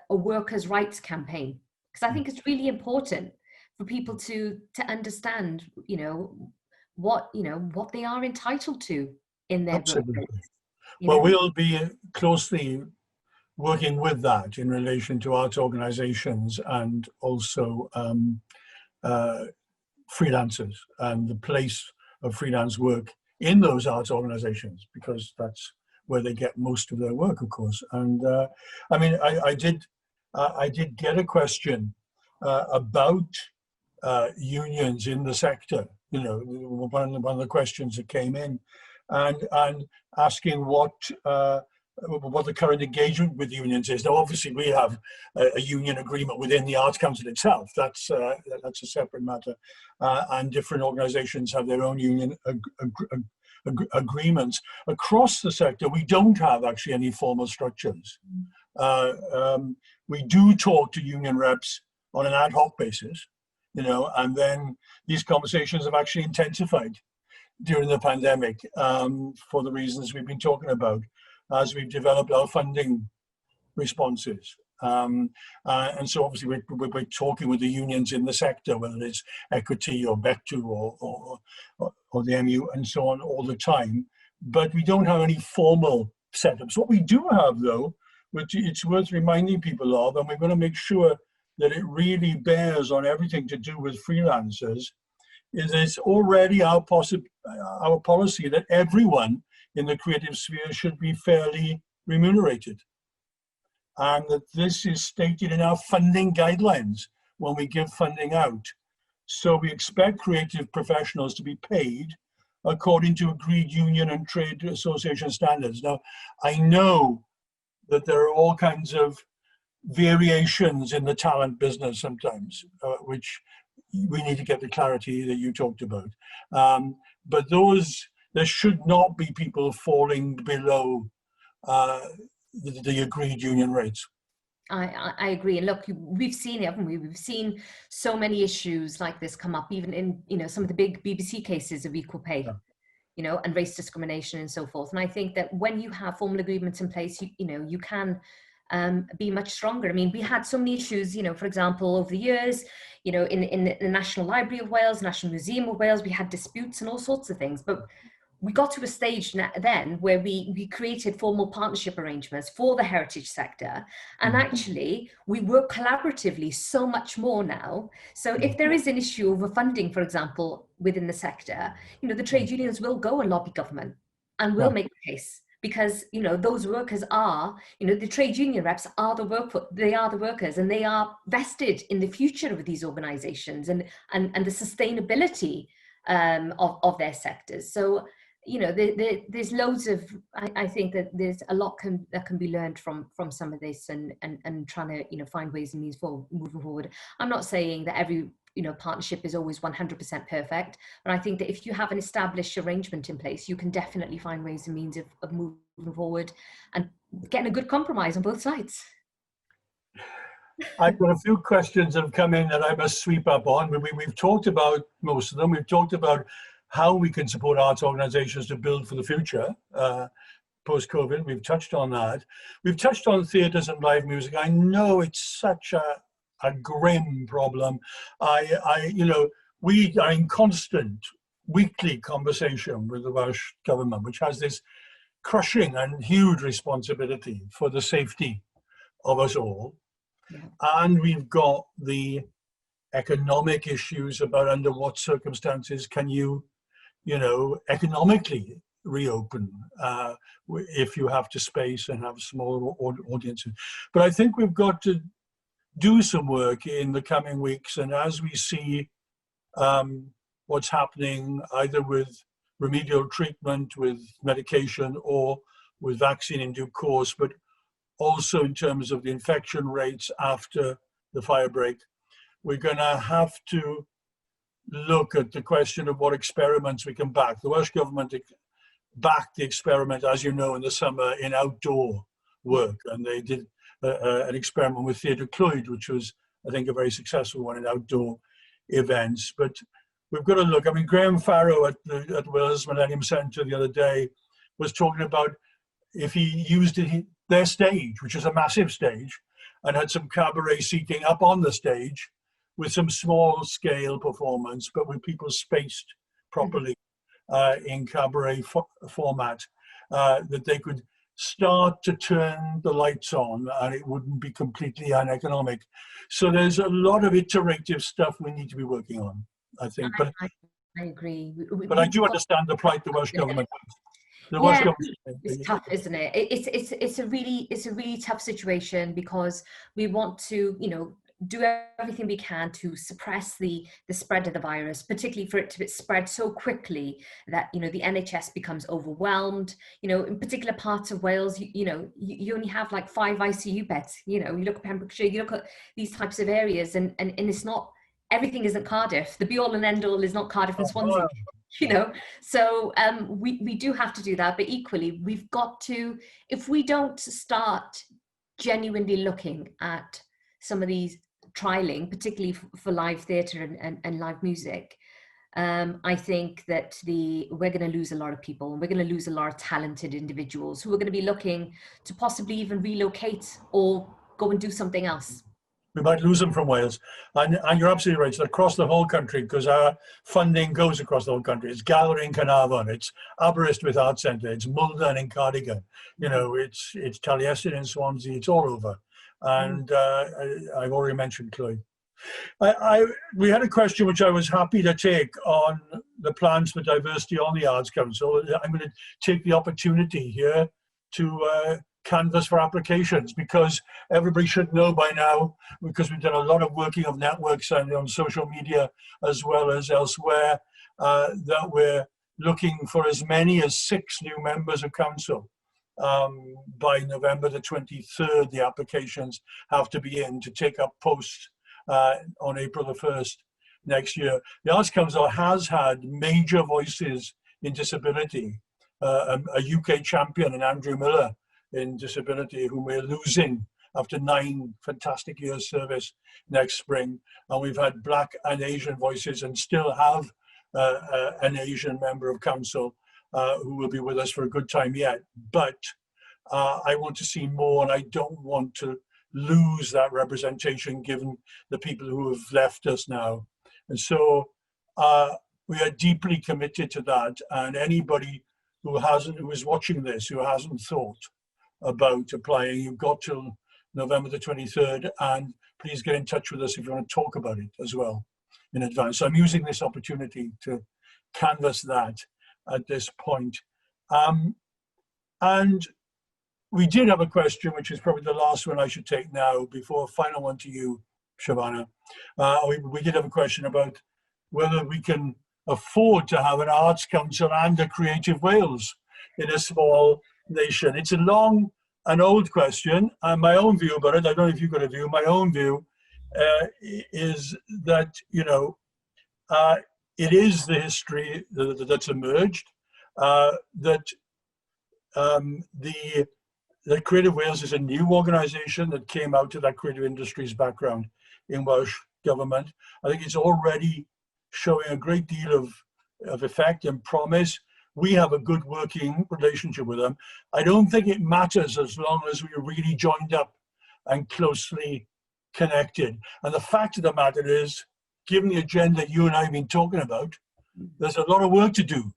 workers' rights campaign. Because I think it's really important for people to understand, what they are entitled to in their workplace. Well, we'll be closely working with that in relation to arts organisations and also freelancers and the place of freelance work in those arts organisations, because that's where they get most of their work, of course. And I did get a question about unions in the sector. One of the questions that came in, and asking what the current engagement with unions is. Now, obviously, we have a union agreement within the Arts Council itself. That's a separate matter, and different organisations have their own union agreements. Across the sector, we don't have actually any formal structures. We do talk to union reps on an ad hoc basis. you know, and then these conversations have actually intensified during the pandemic for the reasons we've been talking about as we've developed our funding responses. And so obviously we're talking with the unions in the sector, whether it's Equity or Beth or the MU and so on all the time, but we don't have any formal setups. What we do have though, which it's worth reminding people of, and we're going to make sure that it really bears on everything to do with freelancers, is it's already our policy that everyone in the creative sphere should be fairly remunerated. And that this is stated in our funding guidelines when we give funding out. So we expect creative professionals to be paid according to agreed union and trade association standards. Now, I know that there are all kinds of variations in the talent business sometimes, which we need to get the clarity that you talked about. But there should not be people falling below the agreed union rates. I agree. And look, we've seen it, haven't we? We've seen so many issues like this come up, even in, you know, some of the big BBC cases of equal pay, yeah, you know, and race discrimination and so forth. And I think that when you have formal agreements in place, you know, you can be much stronger. I mean, we had so many issues, you know, for example, over the years, you know, in the National Library of Wales, National Museum of Wales, we had disputes and all sorts of things. But we got to a stage then where we created formal partnership arrangements for the heritage sector. And actually, we work collaboratively so much more now. So if there is an issue over funding, for example, within the sector, you know, the trade unions will go and lobby government and will make a case. Because, you know, those workers are, you know, the trade union reps are the workers, and they are vested in the future of these organizations and the sustainability of their sectors. So, you know, there's loads of, I think that there's a lot that can be learned from some of this and trying to, you know, find ways and means for moving forward. I'm not saying that every, you know, partnership is always 100% perfect, but I think that if you have an established arrangement in place, you can definitely find ways and means of moving forward and getting a good compromise on both sides. I've got a few questions that have come in that I must sweep up on. We've talked about most of them. We've talked about how we can support arts organizations to build for the future post-COVID. We've touched on that. We've touched on theatres and live music. I know it's such a grim problem. You know, we are in constant weekly conversation with the Welsh government, which has this crushing and huge responsibility for the safety of us all. Yeah. And we've got the economic issues about under what circumstances can you know, economically reopen if you have to space and have smaller audiences. But I think we've got to do some work in the coming weeks, and as we see what's happening either with remedial treatment, with medication, or with vaccine in due course, but also in terms of the infection rates after the firebreak, we're going to have to look at the question of what experiments we can back. The Welsh Government backed the experiment, as you know, in the summer in outdoor work, and they did an experiment with Theatr Clwyd, which was, I think, a very successful one in outdoor events. But we've got to look. I mean, Graham Farrow at Wales Millennium Centre the other day was talking about if he used their stage, which is a massive stage, and had some cabaret seating up on the stage with some small scale performance, but with people spaced properly in cabaret format, that they could start to turn the lights on and it wouldn't be completely uneconomic. So there's a lot of iterative stuff we need to be working on, I think. But I agree. But I do understand the plight the Welsh government has. It's tough, isn't it? It's a really tough situation because we want to, you know, do everything we can to suppress the spread of the virus, particularly for it to spread so quickly that, you know, the NHS becomes overwhelmed. You know, in particular parts of Wales, you know, you only have like 5 ICU beds. You know, you look at Pembrokeshire, you look at these types of areas, and it's not, everything isn't Cardiff. The be all and end all is not Cardiff and Swansea. You know, so we do have to do that, but equally we've got to, if we don't start genuinely looking at some of these trialing, particularly for live theatre and live music. I think that we're going to lose a lot of people, and we're going to lose a lot of talented individuals who are going to be looking to possibly even relocate or go and do something else. We might lose them from Wales. And you're absolutely right. It's across the whole country, because our funding goes across the whole country. It's Gallery in Carnarvon, it's Aberystwyth Art Centre, it's Muldoon in Cardigan, you know, it's Taliesin in Swansea, it's all over. And I've already mentioned Clwyd. We had a question which I was happy to take on the plans for diversity on the Arts Council. I'm going to take the opportunity here to canvas for applications, because everybody should know by now, because we've done a lot of working of networks and on social media as well as elsewhere, that we're looking for as many as 6 new members of council. By November the 23rd, the applications have to be in to take up posts on April the 1st next year. The Arts Council has had major voices in disability, a UK champion in Andrew Miller in disability, whom we're losing after 9 fantastic years service next spring. And we've had Black and Asian voices, and still have an Asian member of council who will be with us for a good time yet. But I want to see more, and I don't want to lose that representation given the people who have left us now. And so we are deeply committed to that. And anybody who is watching this, who hasn't thought about applying, you've got till November the 23rd, and please get in touch with us if you want to talk about it as well in advance. So I'm using this opportunity to canvass that at this point. And we did have a question, which is probably the last one I should take now before a final one to you, Shavanah. We did have a question about whether we can afford to have an Arts Council and a Creative Wales in a small nation. It's a long and old question, and my own view about it, I don't know if you've got a view, my own view is that, you know, it is the history that's emerged, that Creative Wales is a new organisation that came out of that creative industries background in Welsh government. I think it's already showing a great deal of effect and promise. We have a good working relationship with them. I don't think it matters as long as we're really joined up and closely connected. And the fact of the matter is, given the agenda you and I have been talking about, there's a lot of work to do.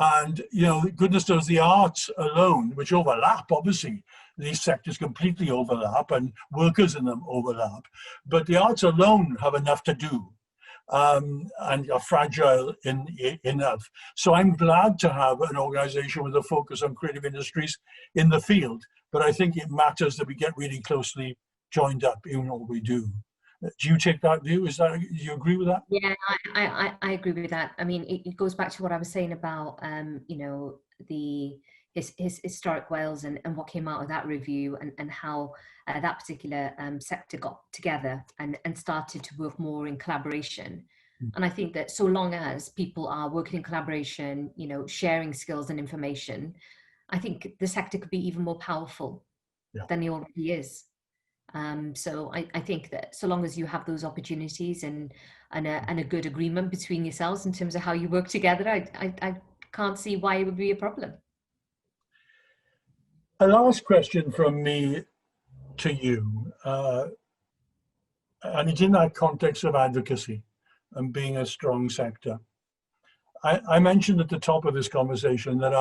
And, you know, goodness knows the arts alone, which overlap, obviously, these sectors completely overlap and workers in them overlap, but the arts alone have enough to do. And are fragile enough. So I'm glad to have an organisation with a focus on creative industries in the field, but I think it matters that we get really closely joined up in what we do. Do you take that view? Do you agree with that? Yeah, I agree with that. I mean, it goes back to what I was saying about, you know, his historic Wales and what came out of that review, and how that particular sector got together and started to work more in collaboration. And I think that so long as people are working in collaboration, you know, sharing skills and information, I think the sector could be even more powerful than it already is. So I think that so long as you have those opportunities and a good agreement between yourselves in terms of how you work together, I can't see why it would be a problem. A last question from me to you, and it's in that context of advocacy and being a strong sector. I mentioned at the top of this conversation that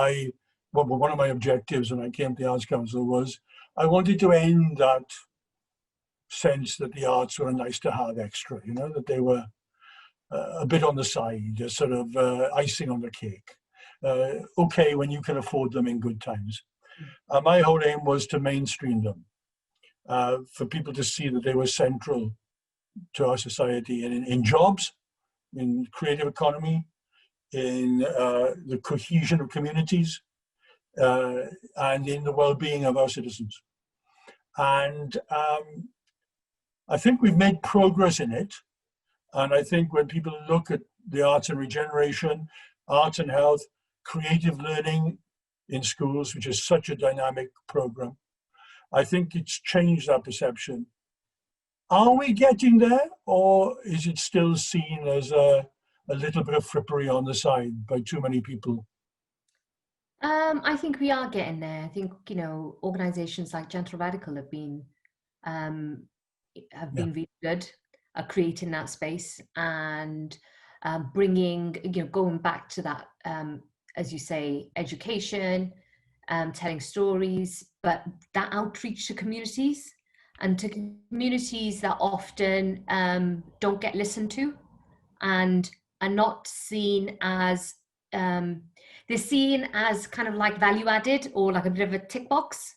one of my objectives when I came to the Arts Council was I wanted to end that sense that the arts were a nice to have extra, you know, that they were a bit on the side, a sort of icing on the cake. Okay, when you can afford them in good times. My whole aim was to mainstream them, for people to see that they were central to our society in jobs, in creative economy, in the cohesion of communities, and in the well-being of our citizens. And I think we've made progress in it. And I think when people look at the arts and regeneration, arts and health, creative learning in schools, which is such a dynamic program, I think it's changed our perception. Are we getting there, or is it still seen as a little bit of frippery on the side by too many people? I think we are getting there. I think, you know, organisations like Gentle Radical have been really good at creating that space and bringing, you know, going back to that, as you say, education, telling stories, but that outreach to communities and to communities that often don't get listened to and are not seen as, they're seen as kind of like value added or like a bit of a tick box,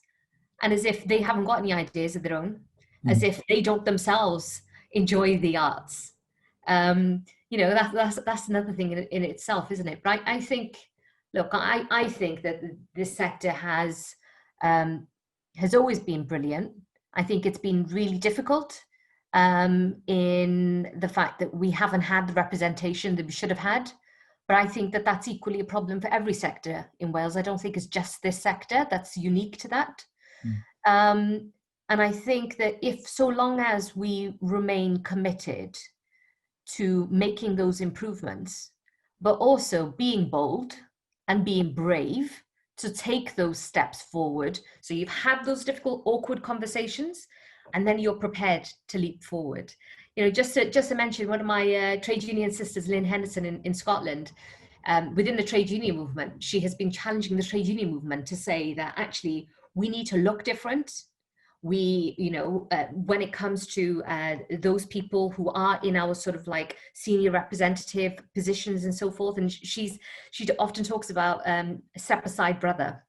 and as if they haven't got any ideas of their own, as if they don't themselves enjoy the arts. You know, that's another thing in itself, isn't it? But I think, look, I think that this sector has always been brilliant. I think it's been really difficult in the fact that we haven't had the representation that we should have had. But I think that that's equally a problem for every sector in Wales. I don't think it's just this sector that's unique to that. And I think that if so long as we remain committed to making those improvements, but also being bold and being brave to take those steps forward. So you've had those difficult, awkward conversations, and then you're prepared to leap forward. You know, just to mention, one of my trade union sisters, Lynn Henderson in Scotland, within the trade union movement, she has been challenging the trade union movement to say that actually we need to look different. We, you know, when it comes to those people who are in our sort of like senior representative positions and so forth, and she often talks about step aside brother,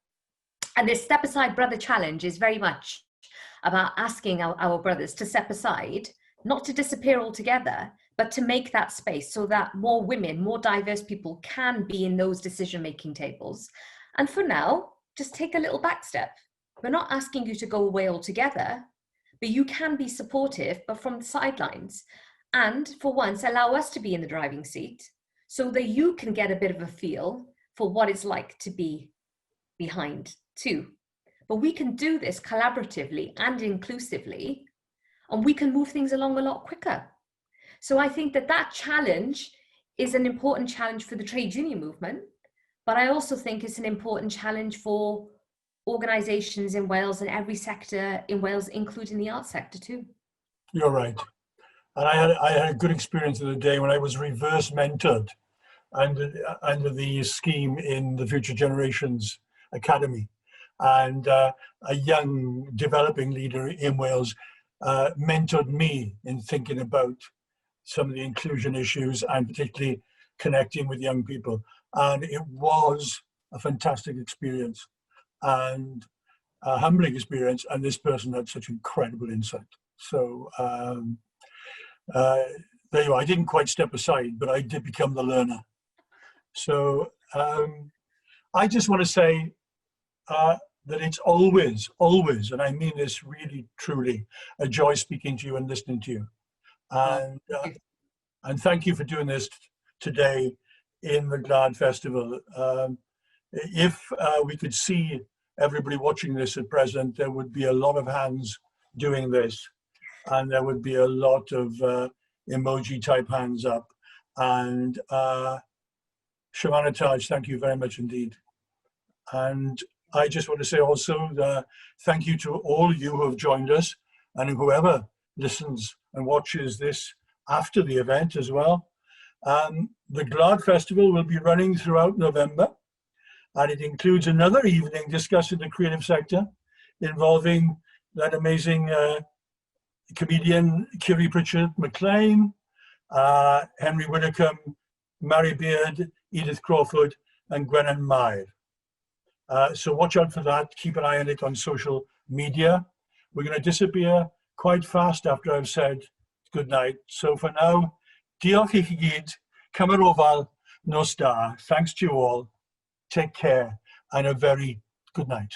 and this step aside brother challenge is very much about asking our brothers to step aside, not to disappear altogether, but to make that space so that more women, more diverse people can be in those decision-making tables. And for now, just take a little back step. We're not asking you to go away altogether, but you can be supportive, but from the sidelines. And for once, allow us to be in the driving seat so that you can get a bit of a feel for what it's like to be behind too. But we can do this collaboratively and inclusively, and we can move things along a lot quicker. So I think that challenge is an important challenge for the trade union movement, but I also think it's an important challenge for organisations in Wales and every sector in Wales, including the arts sector too. You're right. And I had a good experience the other day when I was reverse mentored under the scheme in the Future Generations Academy. And a young developing leader in Wales mentored me in thinking about some of the inclusion issues and particularly connecting with young people. And it was a fantastic experience and a humbling experience. And this person had such incredible insight. So there you are. I didn't quite step aside, but I did become the learner. So I just want to say that it's always, and I mean this really, truly, a joy speaking to you and listening to you. And thank you for doing this today in the GWLAD Festival. If we could see everybody watching this at present, there would be a lot of hands doing this, and there would be a lot of emoji type hands up. And Shavanah Taj, thank you very much indeed. And I just want to say also thank you to all you who have joined us and whoever listens and watches this after the event as well. The GWLAD Festival will be running throughout November, and it includes another evening discussing the creative sector involving that amazing comedian Kiri Pritchard McLean, Henry Widdicombe, Mary Beard, Edith Crawford, and Gwennan Mair. So watch out for that. Keep an eye on it on social media. We're going to disappear quite fast after I've said good night. So for now, diolch I chi gyd, cymer ofal, nos da. Thanks to you all. Take care and a very good night.